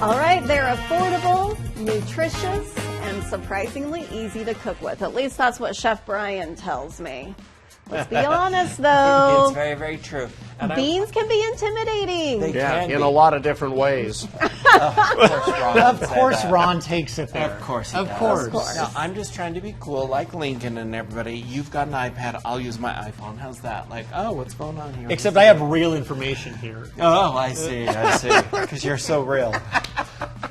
All right, they're affordable, nutritious, and surprisingly easy to cook with. At least that's what Chef Bryan tells me. Let's be honest, though. It's very, very true. And beans can be intimidating. They can in be. a lot of different ways. Of course, Ron takes it there. Of course he Of does. course. Now, I'm just trying to be cool, like Lincoln and everybody. You've got an iPad, I'll use my iPhone. How's that? Like, oh, what's going on here? Except I have real information here. Oh, I see. Because you're so real.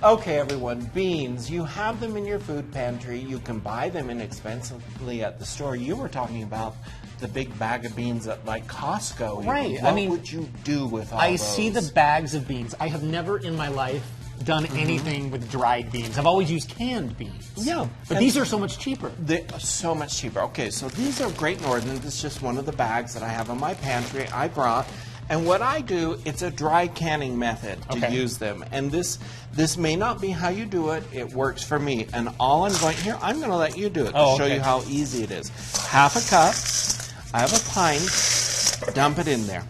Okay, everyone, beans. You have them in your food pantry. You can buy them inexpensively at the store. You were talking about the big bag of beans at like Costco. Right. What would you do with all those? I see the bags of beans. I have never in my life done anything with dried beans. I've always used canned beans. Yeah. But these are so much cheaper. They're so much cheaper. Okay, so these are Great Northern. This is just one of the bags that I have in my pantry I brought. And what I do, it's a dry canning method to use them. And this may not be how you do it. It works for me. And all I'm going here, I'm going to let you do it to show you how easy it is. Half a cup. I have a pint. Dump it in there.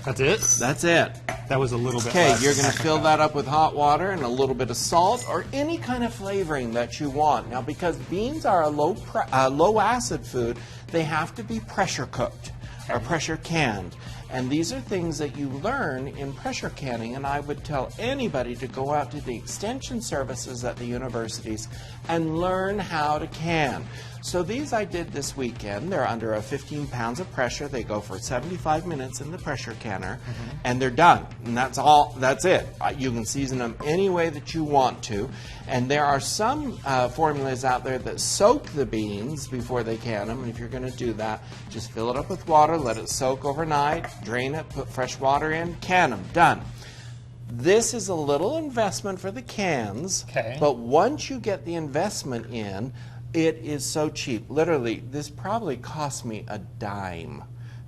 That's it? That's it. That was a little bit Okay, less. you're going to fill that up with hot water and a little bit of salt or any kind of flavoring that you want. Now, because beans are a low acid food, they have to be pressure cooked or pressure canned. And these are things that you learn in pressure canning, and I would tell anybody to go out to the extension services at the universities and learn how to can. So these I did this weekend. They're under a 15 pounds of pressure. They go for 75 minutes in the pressure canner, and they're done. And that's all. That's it. You can season them any way that you want to. And there are some formulas out there that soak the beans before they can them. And if you're going to do that, just fill it up with water, let it soak overnight, drain it, put fresh water in, can them. Done. This is a little investment for the cans, but once you get the investment in, it is so cheap. Literally, this probably cost me a dime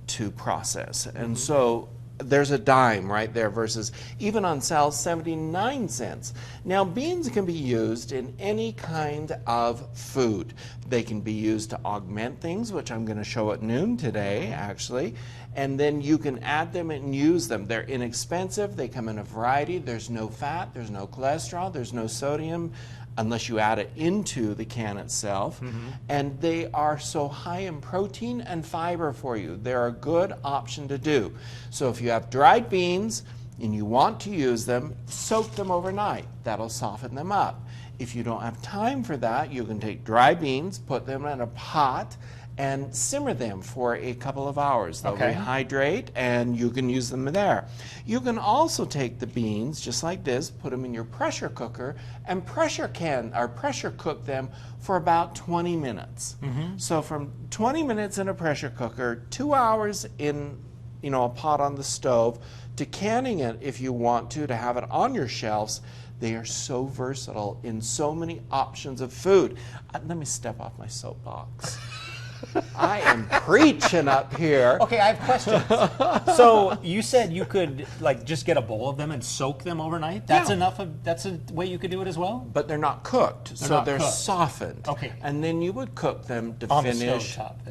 to process. And so there's a dime right there versus even on sale 79 cents. Now, beans can be used in any kind of food. They can be used to augment things, which I'm going to show at noon today, actually. And then you can add them and use them. They're inexpensive. They come in a variety. There's no fat. There's no cholesterol. There's no sodium, unless you add it into the can itself. And they are so high in protein and fiber for you. They're a good option to do. So if you have dried beans and you want to use them, soak them overnight. That'll soften them up. If you don't have time for that, you can take dry beans, put them in a pot, and simmer them for a couple of hours. They'll rehydrate, and you can use them there. You can also take the beans, just like this, put them in your pressure cooker, and pressure cook them for about 20 minutes. So from 20 minutes in a pressure cooker, 2 hours in a pot on the stove, to canning it if you want to have it on your shelves. They are so versatile in so many options of food. Let me step off my soapbox. I am preaching up here. Okay, I have questions. So you said you could just get a bowl of them and soak them overnight. That's that's a way you could do it as well. But they're not cooked, they're softened. Okay. And then you would cook them to on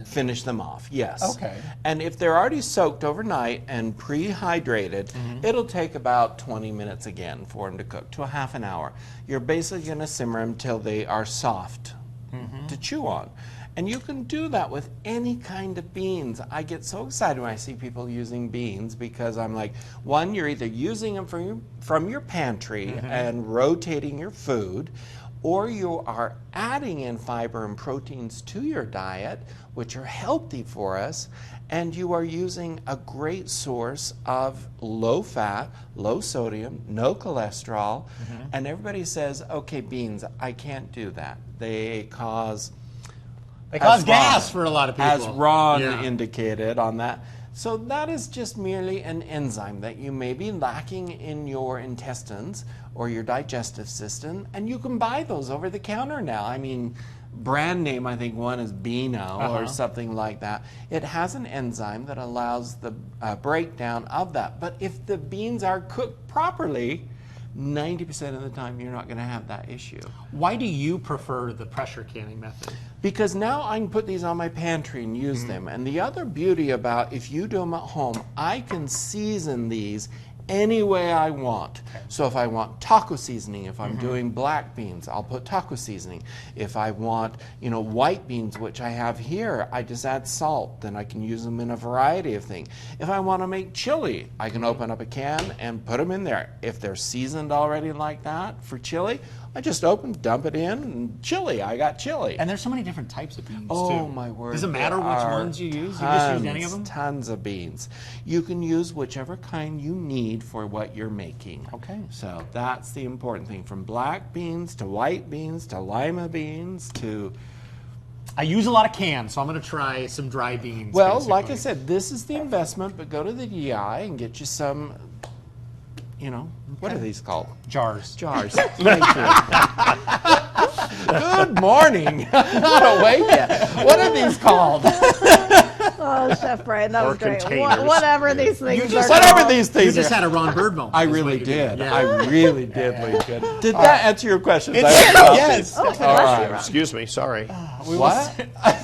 finish them off. Yes. Okay. And if they're already soaked overnight and pre-hydrated, it'll take about 20 minutes again for them to cook, to a half an hour. You're basically going to simmer them till they are soft to chew on. And you can do that with any kind of beans. I get so excited when I see people using beans because I'm like, one, you're either using them from your pantry and rotating your food, or you are adding in fiber and proteins to your diet, which are healthy for us, and you are using a great source of low fat, low sodium, no cholesterol. And everybody says, okay, beans, I can't do that. They cause gas for a lot of people. As Ron indicated on that. So that is just merely an enzyme that you may be lacking in your intestines or your digestive system, and you can buy those over the counter now. I mean, brand name, I think one is Beano or something like that. It has an enzyme that allows the breakdown of that. But if the beans are cooked properly, 90% of the time you're not going to have that issue. Why do you prefer the pressure canning method? Because now I can put these on my pantry and use them. And the other beauty about if you do them at home, I can season these any way I want. So if I want taco seasoning, if I'm doing black beans, I'll put taco seasoning. If I want, white beans, which I have here, I just add salt. Then I can use them in a variety of things. If I want to make chili, I can open up a can and put them in there. If they're seasoned already like that for chili, I just dump it in, and chili. I got chili. And there's so many different types of beans, too. Oh, my word. Does it matter which ones you use? You just use any of them? Tons of beans. You can use whichever kind you need for what you're making. Okay. So that's the important thing. From black beans to white beans to lima beans to... I use a lot of cans, so I'm going to try some dry beans. Well, basically. like I said, this is the investment, but go to the DI and get you some... what are these called? Jars. Jars. Thank you. Good morning. Not awake yet. What are these called? Oh, Chef Bryan, that was Or great. containers. Whatever these things are Whatever called. these things You just are. had a Ron Bird moment. I is what really you did. Yeah. I really did, Lincoln. Did that answer your question? Yes. Oh, All bless right. you, Ron. Excuse me, sorry. What?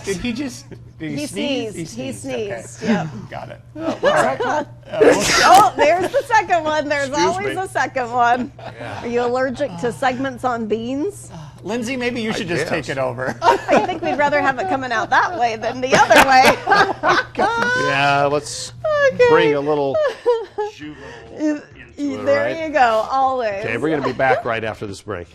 Did he just... Did He sneezed. He sneezed. Okay. Yep. Got it. Oh, there's the second one. There's Excuse always me. a second one. Are you allergic to segments on beans? Lindsay, maybe you should just take guess. it over. I think we'd rather have it coming out that way than the other way. Yeah, let's bring a little juvenile into it, There right? you go. Always. Okay, we're going to be back right after this break.